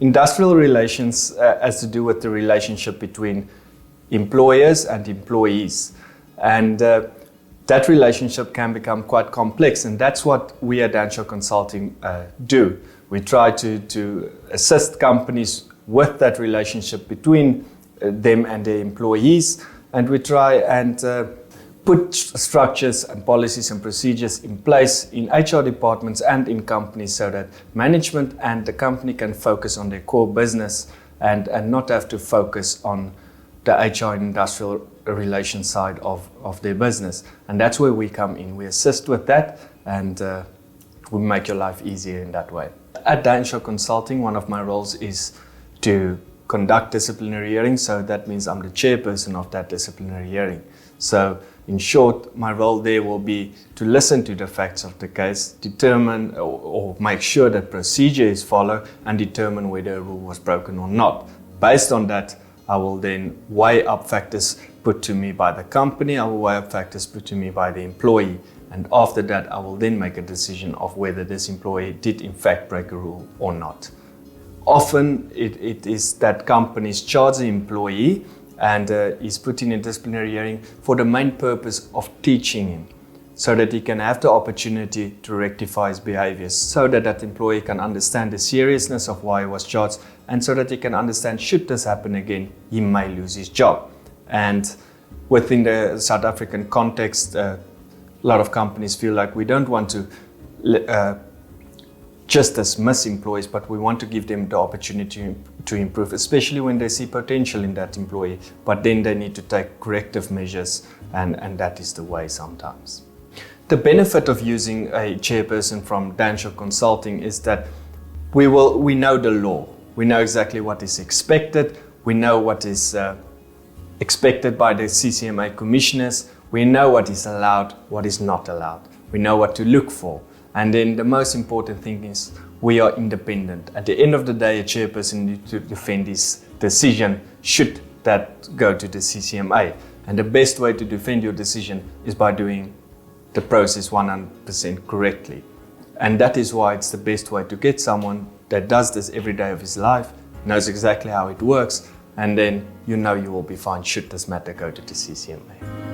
Industrial relations has to do with the relationship between employers and employees. And that relationship can become quite complex, and that's what we at Danshaw Consulting do. We try to assist companies with that relationship between them and their employees, and we try and put structures and policies and procedures in place in HR departments and in companies so that management and the company can focus on their core business and not have to focus on the HR and industrial relations side of their business. And that's where we come in. We assist with that, and we make your life easier in that way. At Danshaw Consulting, one of my roles is to conduct disciplinary hearings, so that means I'm the chairperson of that disciplinary hearing. So in short, my role there will be to listen to the facts of the case, determine or make sure that procedure is followed, and determine whether a rule was broken or not. Based on that, I will then weigh up factors put to me by the company, I will weigh up factors put to me by the employee, and after that I will then make a decision of whether this employee did in fact break a rule or not. Often it is that companies charge the employee and is put in a disciplinary hearing for the main purpose of teaching him, so that he can have the opportunity to rectify his behaviors, so that that employee can understand the seriousness of why he was charged, and so that he can understand, should this happen again, he may lose his job. And within the South African context, a lot of companies feel like we don't want to just dismiss employees, but we want to give them the opportunity to improve, especially when they see potential in that employee, but then they need to take corrective measures, and that is the way sometimes. The benefit of using a chairperson from Danshaw Consulting is that we know the law. We know exactly what is expected. We know what is expected by the CCMA commissioners. We know what is allowed, what is not allowed. We know what to look for. And then the most important thing is we are independent. At the end of the day, a chairperson needs to defend his decision should that go to the CCMA. And the best way to defend your decision is by doing the process 100% correctly. And that is why it's the best way to get someone that does this every day of his life, knows exactly how it works, and then you know you will be fine should this matter go to the CCMA.